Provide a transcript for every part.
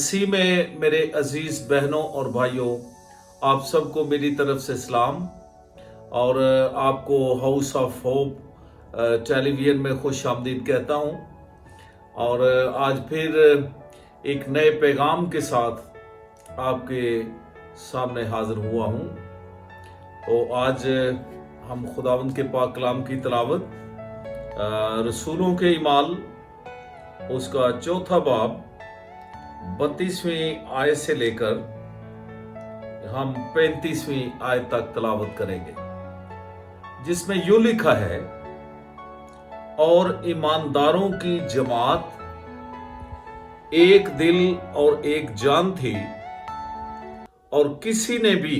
मसीह में मेरे अजीज बहनों और भाइयों, आप सबको मेरी तरफ से सलाम। और आपको हाउस ऑफ होप टेलीविजन में खुश आमदीद कहता हूँ। और आज फिर एक नए पैगाम के साथ आपके सामने हाजिर हुआ हूँ। तो आज हम खुदावंद के पाक कलाम की तिलावत रसूलों के ईमाल उसका चौथा बाब 32वीं आयत से लेकर हम 35वीं आयत तक तिलावत करेंगे, जिसमें यूं लिखा है, और ईमानदारों की जमात एक दिल और एक जान थी, और किसी ने भी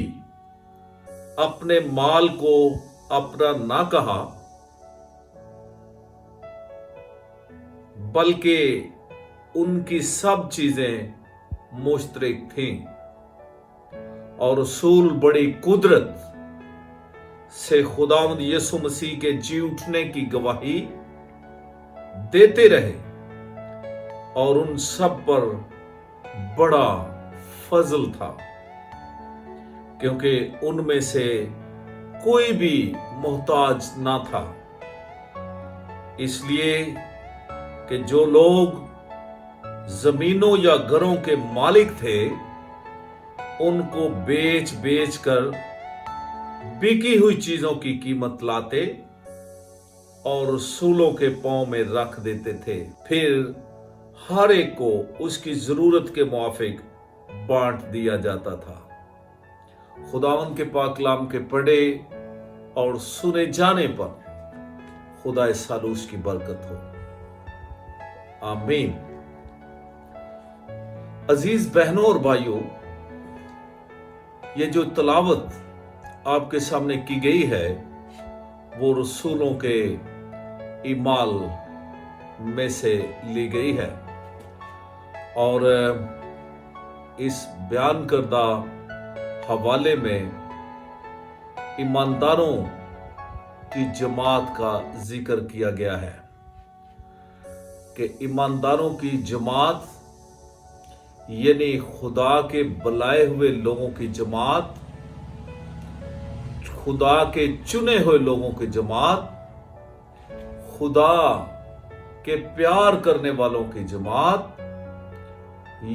अपने माल को अपना ना कहा, बल्कि उनकी सब चीजें मुश्तरक थीं। और रसूल बड़ी कुदरत से खुदावंद यीशु मसीह के जी उठने की गवाही देते रहे, और उन सब पर बड़ा फजल था, क्योंकि उनमें से कोई भी मोहताज ना था। इसलिए कि जो लोग जमीनों या घरों के मालिक थे, उनको बेच बेच कर बिकी हुई चीजों की कीमत लाते और रसूलों के पांव में रख देते थे। फिर हर एक को उसकी जरूरत के मुआफिक बांट दिया जाता था। खुदावंद के पाक कलाम के पढ़े और सुने जाने पर खुदा सालूस की बरकत हो। आमीन। अजीज बहनों और भाइयों, ये जो तिलावत आपके सामने की गई है वो रसूलों के ईमाल में से ली गई है, और इस बयान करदा हवाले में ईमानदारों की जमात का जिक्र किया गया है कि ईमानदारों की जमात यानी खुदा के बुलाए हुए लोगों की जमात, खुदा के चुने हुए लोगों की जमात, खुदा के प्यार करने वालों की जमात,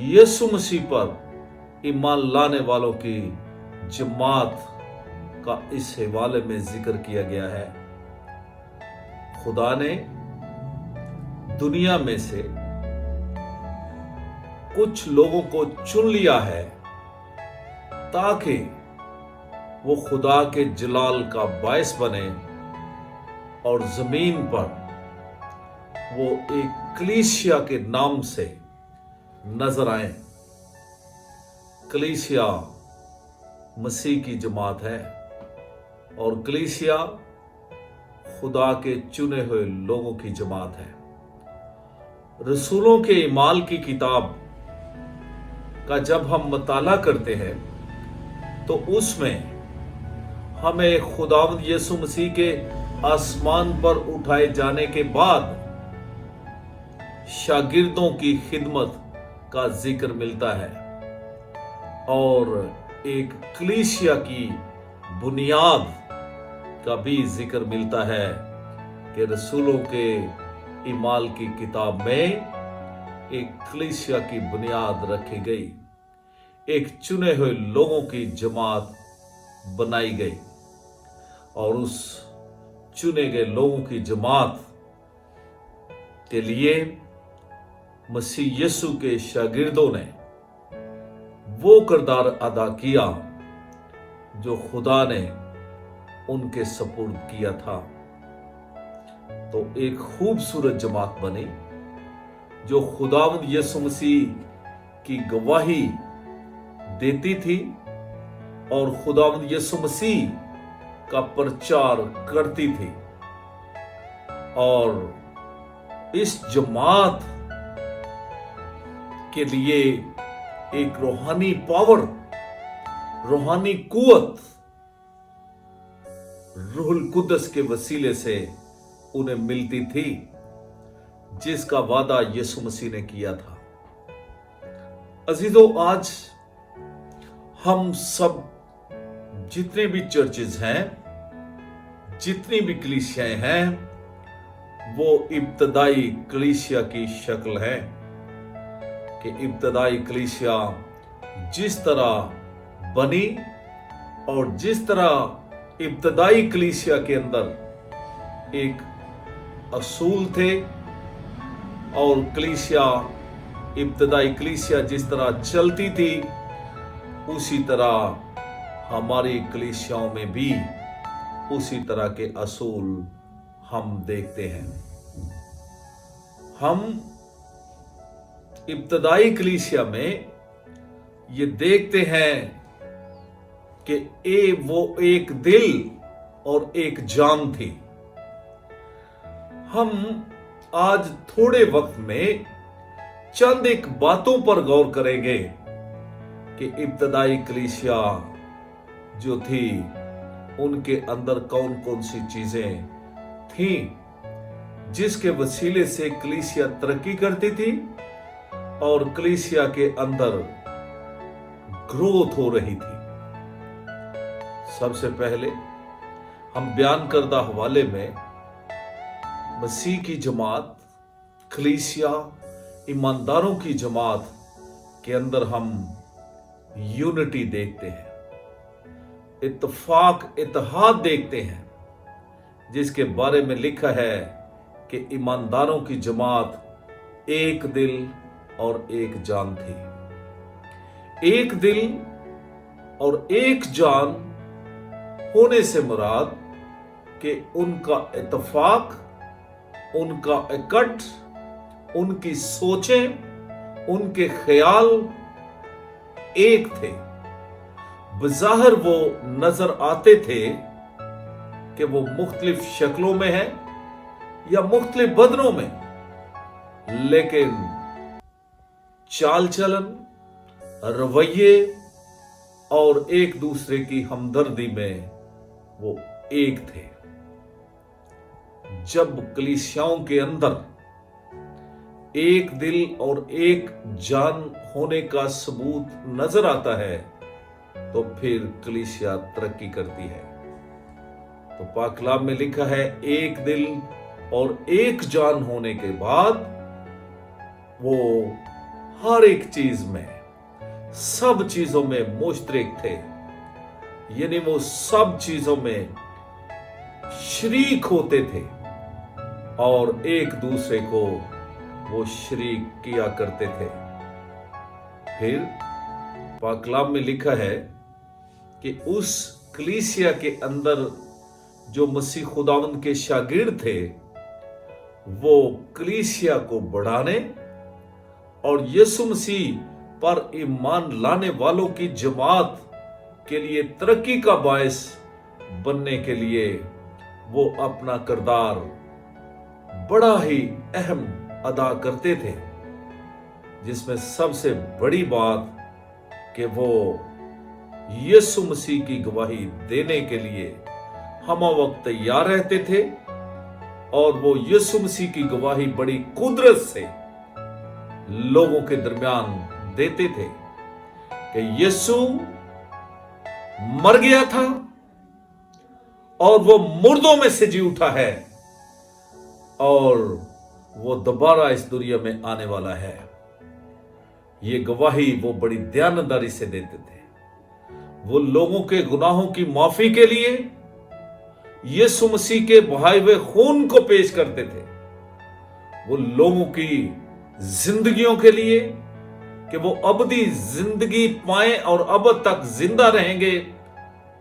यीशु मसीह पर ईमान लाने वालों की जमात का इस हवाले में जिक्र किया गया है। खुदा ने दुनिया में से कुछ लोगों को चुन लिया है ताकि वो खुदा के जलाल का बायस बने और जमीन पर वो एक कलीसिया के नाम से नजर आए। कलीसिया मसीह की जमात है, और कलीसिया खुदा के चुने हुए लोगों की जमात है। रसूलों के ईमाल की किताब का जब हम मताला करते हैं तो उसमें हमें खुदावंद यीशु मसीह के आसमान पर उठाए जाने के बाद शागिर्दों की खिदमत का जिक्र मिलता है, और एक कलीसिया की बुनियाद का भी जिक्र मिलता है कि रसूलों के ईमाल की किताब में एक कलीसिया की बुनियाद रखी गई, एक चुने हुए लोगों की जमात बनाई गई, और उस चुने गए लोगों की जमात के लिए मसीह यीशु के शागिर्दों ने वो किरदार अदा किया जो खुदा ने उनके सपुर्द किया था। तो एक खूबसूरत जमात बनी जो खुदावंद यीशु मसीह की गवाही देती थी और खुदावंद यीशु मसीह का प्रचार करती थी। और इस जमात के लिए एक रूहानी पावर, रूहानी कुव्वत रूहुल कुद्दस के वसीले से उन्हें मिलती थी, जिसका वादा यीशु मसीह ने किया था। अजीजों, आज हम सब जितने भी चर्चेज हैं, जितनी भी कलीसियाएं हैं, वो इब्तदाई कलीसिया की शक्ल है कि इब्तदाई कलीसिया जिस तरह बनी और जिस तरह इब्तदाई कलीसिया के अंदर एक असूल थे और इब्तदाई कलीसिया जिस तरह चलती थी, उसी तरह हमारी कलीसियाओं में भी उसी तरह के असूल हम देखते हैं। हम इब्तदाई कलीसिया में ये देखते हैं कि वो एक दिल और एक जान थी। हम आज थोड़े वक्त में चंद एक बातों पर गौर करेंगे कि इब्तदाई कलीसिया जो थी, उनके अंदर कौन कौन सी चीजें थी जिसके वसीले से कलीसिया तरक्की करती थी और कलीसिया के अंदर ग्रोथ हो रही थी। सबसे पहले हम बयान करदा हवाले में मसीह की जमात, कलीसिया, ईमानदारों की जमात के अंदर हम यूनिटी देखते हैं, इत्तेफाक, इत्तेहाद देखते हैं, जिसके बारे में लिखा है कि ईमानदारों की जमात एक दिल और एक जान थी। एक दिल और एक जान होने से मुराद कि उनका इत्तेफाक, उनका इकट्ठ, उनकी सोचें, उनके ख्याल एक थे। बज़ाहिर वो नजर आते थे कि वो मुख्तलिफ शक्लों में है या मुख्तलिफ बदनों में, लेकिन चाल चलन, रवैये और एक दूसरे की हमदर्दी में वो एक थे। जब कलीसियाओं के अंदर एक दिल और एक जान होने का सबूत नजर आता है तो फिर कलीसिया तरक्की करती है। तो पाक कलाम में लिखा है, एक दिल और एक जान होने के बाद वो हर एक चीज में, सब चीजों में मुश्तरक थे, यानी वो सब चीजों में शरीक होते थे और एक दूसरे को वो शरीक किया करते थे। फिर पाक कलाम में लिखा है कि उस कलीसिया के अंदर जो मसीह खुदावंद के शागिर्द थे, वो कलीसिया को बढ़ाने और यीशु मसीह पर ईमान लाने वालों की जमात के लिए तरक्की का बायस बनने के लिए वो अपना किरदार बड़ा ही अहम अदा करते थे, जिसमें सबसे बड़ी बात कि वो यीशु मसीह की गवाही देने के लिए हम वक्त तैयार रहते थे और वो यीशु मसीह की गवाही बड़ी कुदरत से लोगों के दरमियान देते थे कि यीशु मर गया था और वो मुर्दों में से जी उठा है और वो दोबारा इस दुनिया में आने वाला है। ये गवाही वो बड़ी दयानतदारी से देते थे। वो लोगों के गुनाहों की माफी के लिए यीशु मसीह के बहाए हुए खून को पेश करते थे। वो लोगों की जिंदगियों के लिए कि वो अबदी जिंदगी पाएं और अब तक जिंदा रहेंगे,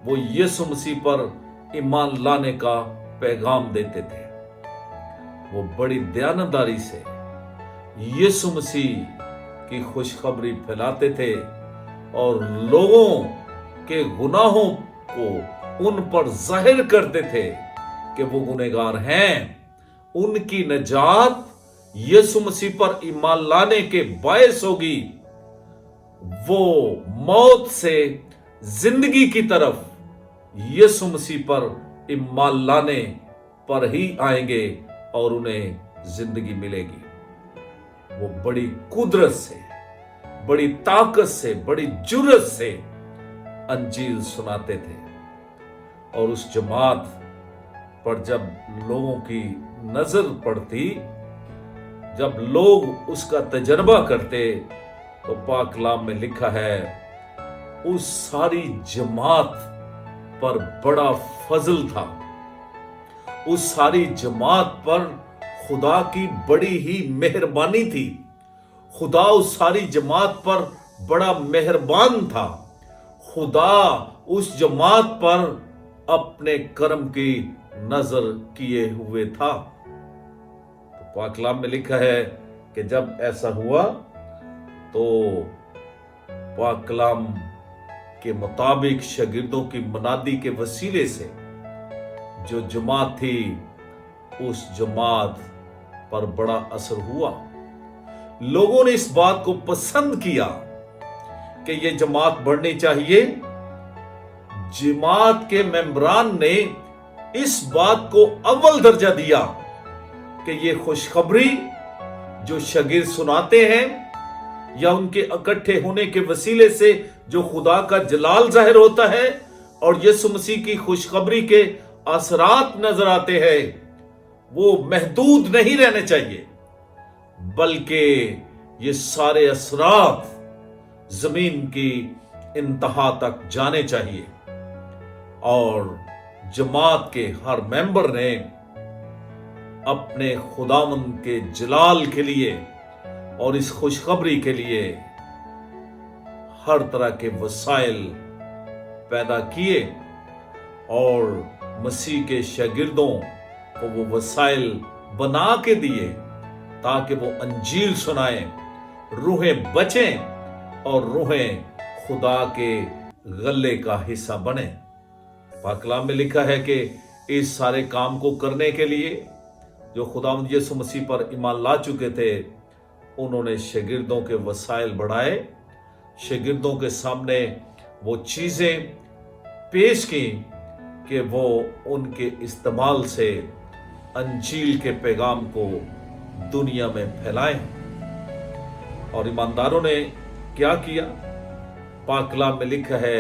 वो यीशु मसीह पर ईमान लाने का पैगाम देते थे। वो बड़ी दयानतदारी से यीशु मसीह की खुशखबरी फैलाते थे और लोगों के गुनाहों को उन पर जाहिर करते थे कि वो गुनहगार हैं। उनकी नजात यीशु मसीह पर ईमान लाने के बायस होगी। वो मौत से जिंदगी की तरफ यीशु मसीह पर ईमान लाने पर ही आएंगे और उन्हें जिंदगी मिलेगी। वो बड़ी कुदरत से बड़ी ताकत से, बड़ी जुर्रत से अंजील सुनाते थे। और उस जमात पर जब लोगों की नजर पड़ती, जब लोग उसका तजर्बा करते, तो पाक कलाम में लिखा है उस सारी जमात पर बड़ा फजल था। उस सारी जमात पर खुदा की बड़ी ही मेहरबानी थी। खुदा उस सारी जमात पर बड़ा मेहरबान था। खुदा उस जमात पर अपने करम की नजर किए हुए था। तो पाक कलाम में लिखा है कि जब ऐसा हुआ तो पाक कलाम के मुताबिक शागिर्दों की मनादी के वसीले से जो जमात थी, उस जमात पर बड़ा असर हुआ। लोगों ने इस बात को पसंद किया कि यह जमात बढ़नी चाहिए। जमात के मेंबरान ने इस बात को अव्वल दर्जा दिया कि यह खुशखबरी जो शागिर्द सुनाते हैं या उनके इकट्ठे होने के वसीले से जो खुदा का जलाल जाहिर होता है और यीशु मसीह की खुशखबरी के असरात नजर आते हैं, वो महदूद नहीं रहने चाहिए, बल्कि ये सारे असरात जमीन की इंतहा तक जाने चाहिए। और जमात के हर मेंबर ने अपने खुदावंद के जलाल के लिए और इस खुशखबरी के लिए हर तरह के वसाइल पैदा किए और मसीह के शागिर्दों को वो वसाइल बना के दिए ताकि वो अंजील सुनाएं, रूहें बचें और रूहें खुदा के गले का हिस्सा बने। पाक कलाम में लिखा है कि इस सारे काम को करने के लिए जो खुदावंद यीशु मसीह पर ईमान ला चुके थे, उन्होंने शागिर्दों के वसाइल बढ़ाए, शागिर्दों के सामने वो चीजें पेश की कि वो उनके इस्तेमाल से अंजील के पैगाम को दुनिया में फैलाएं। और ईमानदारों ने क्या किया? पाक कलाम में लिखा है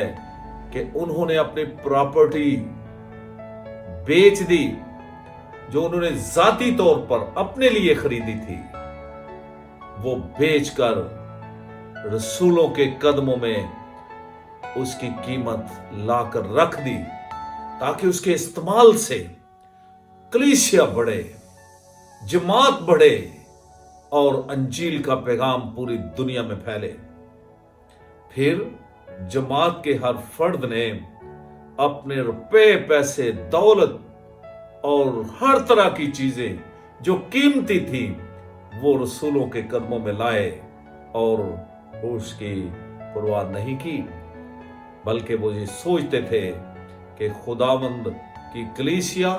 कि उन्होंने अपनी प्रॉपर्टी बेच दी जो उन्होंने जाती तौर पर अपने लिए खरीदी थी। वो बेचकर रसूलों के कदमों में उसकी कीमत लाकर रख दी ताकि उसके इस्तेमाल से कलीसिया बढ़े, जमात बढ़े और अंजील का पैगाम पूरी दुनिया में फैले। फिर जमात के हर फर्द ने अपने रुपए, पैसे, दौलत और हर तरह की चीजें जो कीमती थी वो रसूलों के कदमों में लाए और उसकी परवाह नहीं की, बल्कि वो ये सोचते थे कि खुदावंद की कलीसिया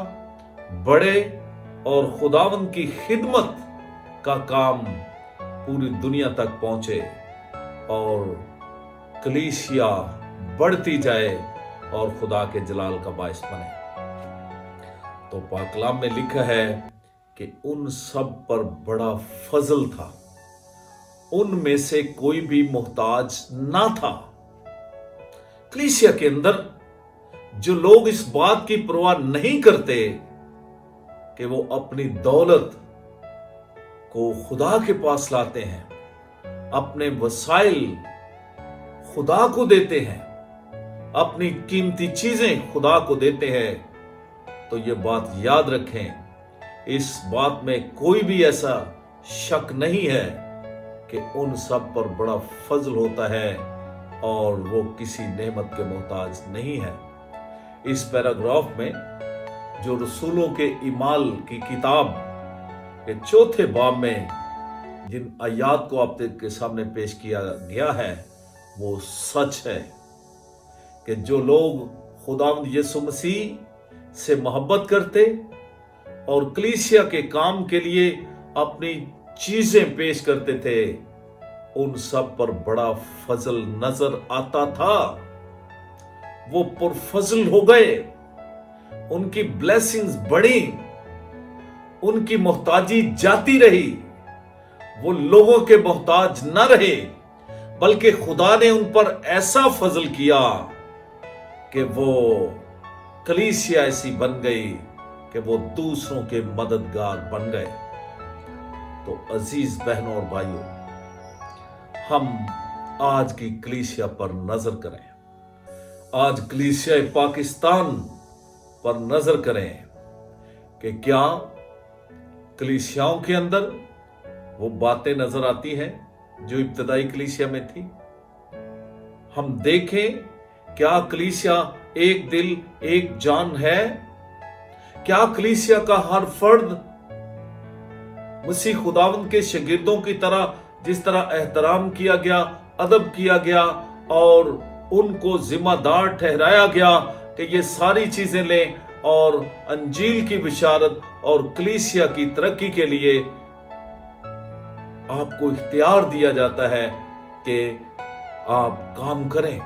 बढ़े और खुदावंद की खिदमत का काम पूरी दुनिया तक पहुंचे और कलीसिया बढ़ती जाए और खुदा के जलाल का बाइस बने। तो पाक कलाम में लिखा है कि उन सब पर बड़ा फजल था, उनमें से कोई भी मोहताज ना था। कलीसिया के अंदर जो लोग इस बात की परवाह नहीं करते कि वो अपनी दौलत को खुदा के पास लाते हैं, अपने वसाइल खुदा को देते हैं, अपनी कीमती चीजें खुदा को देते हैं, तो ये बात याद रखें, इस बात में कोई भी ऐसा शक नहीं है कि उन सब पर बड़ा फजल होता है और वो किसी नेमत के मोहताज नहीं है। इस पैराग्राफ में जो रसूलों के ईमाल की किताब के चौथे बाब में जिन आयात को आपके सामने पेश किया गया है, वो सच है कि जो लोग खुदावंद यीशु मसीह से मोहब्बत करते और कलीसिया के काम के लिए अपनी चीजें पेश करते थे, उन सब पर बड़ा फजल नजर आता था। वो पुरफजल हो गए, उनकी ब्लेसिंग्स बढ़ी, उनकी मोहताजी जाती रही, वो लोगों के मोहताज न रहे, बल्कि खुदा ने उन पर ऐसा फजल किया कि वो कलीसिया ऐसी बन गई कि वो दूसरों के मददगार बन गए। तो अजीज बहनों और भाइयों, हम आज की कलीसिया पर नजर करें, आज कलीसिया पाकिस्तान पर नजर करें कि क्या कलीसियाओं के अंदर वो बातें नजर आती हैं जो इब्तदाई कलीसिया में थी। हम देखें, क्या कलीसिया एक दिल एक जान है? क्या कलीसिया का हर फर्द मसीह खुदावंद के शागिर्दों की तरह, जिस तरह एहतराम किया गया, अदब किया गया और उनको जिम्मेदार ठहराया गया कि ये सारी चीजें लें और अंजील की बिशारत और कलीसिया की तरक्की के लिए आपको इख्तियार दिया जाता है कि आप काम करें,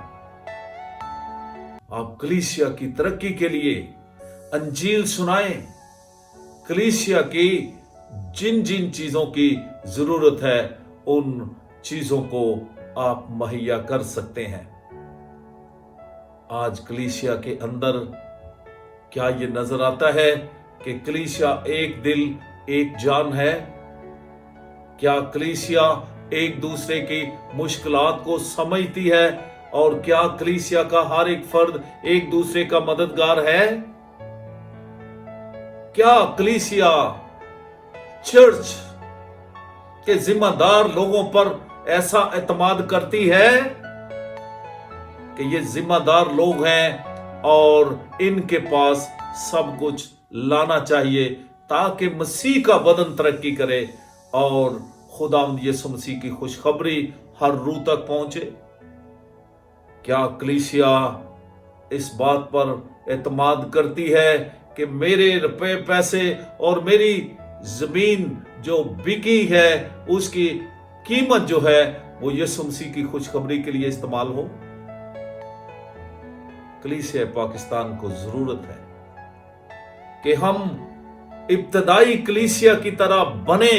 आप कलीसिया की तरक्की के लिए अंजील सुनाएं, कलीसिया की जिन जिन चीजों की जरूरत है उन चीजों को आप मुहैया कर सकते हैं। आज कलीसिया के अंदर क्या ये नजर आता है कि कलीसिया एक दिल एक जान है? क्या कलीसिया एक दूसरे की मुश्किलात को समझती है और क्या कलीसिया का हर एक फर्द एक दूसरे का मददगार है? क्या कलीसिया चर्च के जिम्मेदार लोगों पर ऐसा एतमाद करती है कि ये जिम्मेदार लोग हैं और इनके पास सब कुछ लाना चाहिए ताकि मसीह का बदन तरक्की करे और खुदावंद यीशु मसीह की खुशखबरी हर रूह तक पहुंचे? क्या कलीसिया इस बात पर एतमाद करती है कि मेरे रुपए पैसे और मेरी जमीन जो बिकी है उसकी कीमत जो है वो यीशु मसीह की खुशखबरी के लिए इस्तेमाल हो? कलीसिया पाकिस्तान को जरूरत है कि हम इब्तदाई कलीसिया की तरह बने,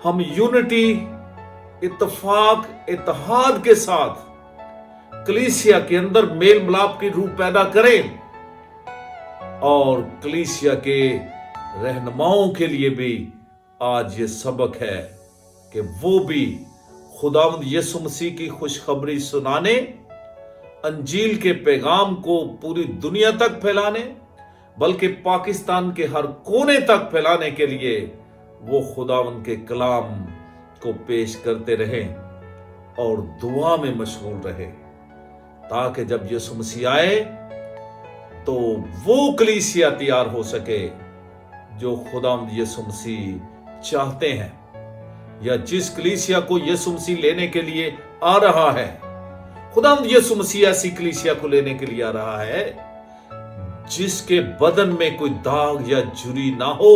हम यूनिटी, इत्तेफाक, इत्तेहाद के साथ कलीसिया के अंदर मेल मिलाप की रूह पैदा करें और कलीसिया के रहनुमाओं के लिए भी आज ये सबक है कि वो भी खुदावंद यीशु मसीह की खुशखबरी सुनाने, अंजील के पैगाम को पूरी दुनिया तक फैलाने, बल्कि पाकिस्तान के हर कोने तक फैलाने के लिए वो खुदावंद के कलाम को पेश करते रहें और दुआ में मशगूल रहे ताकि जब यीशु मसीह आए तो वो कलीसिया तैयार हो सके जो खुदावंद यीशु मसीह चाहते हैं, या जिस कलीसिया को यीशु मसीह लेने के लिए आ रहा है। खुदावंद यीशु मसीह ऐसी कलीसिया को लेने के लिए आ रहा है जिसके बदन में कोई दाग या झुर्री ना हो,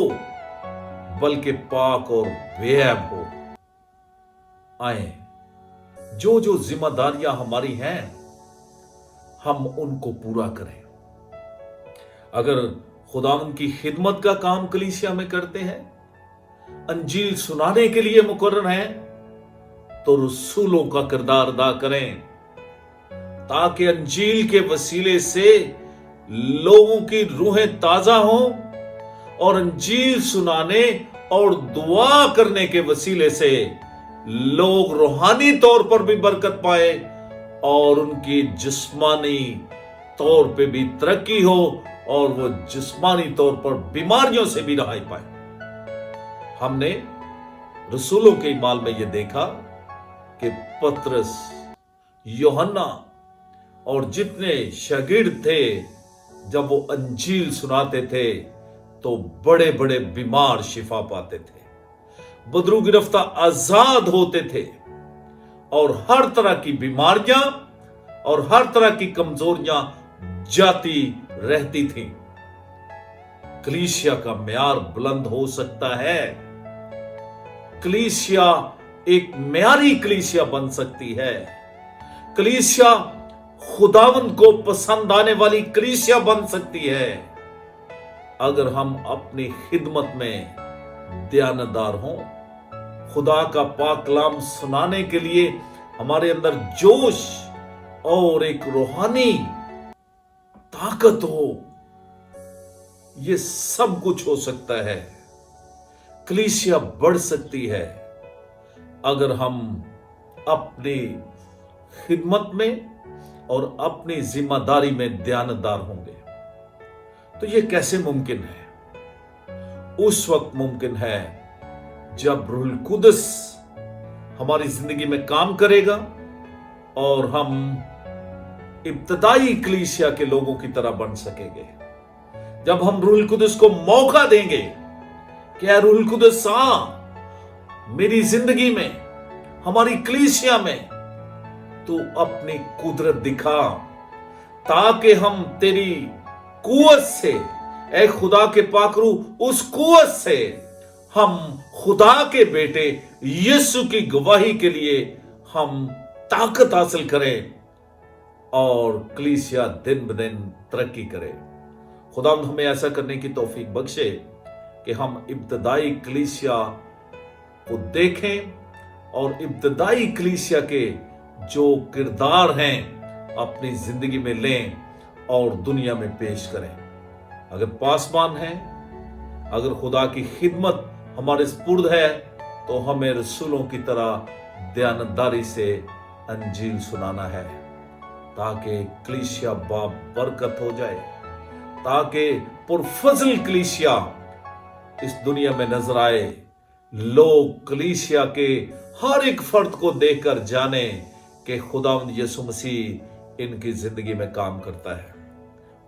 बल्कि पाक और बेऐब हो। आए, जो जो जिम्मेदारियां हमारी हैं हम उनको पूरा करें। अगर खुदावंद की खिदमत का काम कलीसिया में करते हैं, अंजील सुनाने के लिए मुकर्रर हैं, तो रसूलों का किरदार अदा करें ताकि अंजील के वसीले से लोगों की रूहें ताजा हों और अंजील सुनाने और दुआ करने के वसीले से लोग रूहानी तौर पर भी बरकत पाए और उनकी जिस्मानी तौर पे भी तरक्की हो और वो जिस्मानी तौर पर बीमारियों से भी रहाई पाए। हमने रसूलों के ईमाल में यह देखा कि पतरस, यूहन्ना और जितने शागिर्द थे, जब वो अंजील सुनाते थे तो बड़े बड़े बीमार शिफा पाते थे, बदरू गिरफ्तार आजाद होते थे और हर तरह की बीमारियां और हर तरह की कमजोरियां जाती रहती थी। कलीसिया का म्यार बुलंद हो सकता है, कलीसिया एक म्यारी कलीसिया बन सकती है, कलीसिया खुदावंद को पसंद आने वाली कलीसिया बन सकती है अगर हम अपनी खिदमत में दयानतदार हों, خدا کا پاک کلام سنانے کے لیے ہمارے اندر جوش اور ایک روحانی طاقت ہو، یہ سب کچھ ہو سکتا ہے۔ کلیسیا بڑھ سکتی ہے اگر ہم اپنی خدمت میں اور اپنی ذمہ داری میں دیانتدار ہوں گے۔ تو یہ کیسے ممکن ہے؟ اس وقت ممکن ہے جب روح القدس ہماری زندگی میں کام کرے گا اور ہم ابتدائی کلیسیا کے لوگوں کی طرح بن سکیں گے۔ جب ہم روح القدس کو موقع دیں گے کہ اے روح القدس آ میری زندگی میں، ہماری کلیسیا میں تو اپنی قدرت دکھا، تاکہ ہم تیری قوت سے، اے خدا کے پاک روح، اس قوت سے ہم خدا کے بیٹے یسوع کی گواہی کے لیے ہم طاقت حاصل کریں اور کلیسیا دن بدن ترقی کرے۔ خدا ہمیں ایسا کرنے کی توفیق بخشے کہ ہم ابتدائی کلیسیا کو دیکھیں اور ابتدائی کلیسیا کے جو کردار ہیں اپنی زندگی میں لیں اور دنیا میں پیش کریں۔ اگر پاسبان ہیں، اگر خدا کی خدمت ہمارے سپرد ہے، تو ہمیں رسولوں کی طرح دیانتداری سے انجیل سنانا ہے، تاکہ کلیسیا برکت ہو جائے، تاکہ پرفضل کلیسیا اس دنیا میں نظر آئے، لوگ کلیسیا کے ہر ایک فرد کو دیکھ کر جانے کہ خداوند یسوع مسیح ان کی زندگی میں کام کرتا ہے۔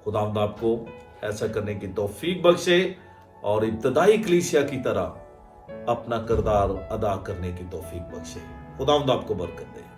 خداوند آپ کو ایسا کرنے کی توفیق بخشے اور ابتدائی کلیسیا کی طرح اپنا کردار ادا کرنے کی توفیق بخشے۔ خداوند آپ کو برکت دے۔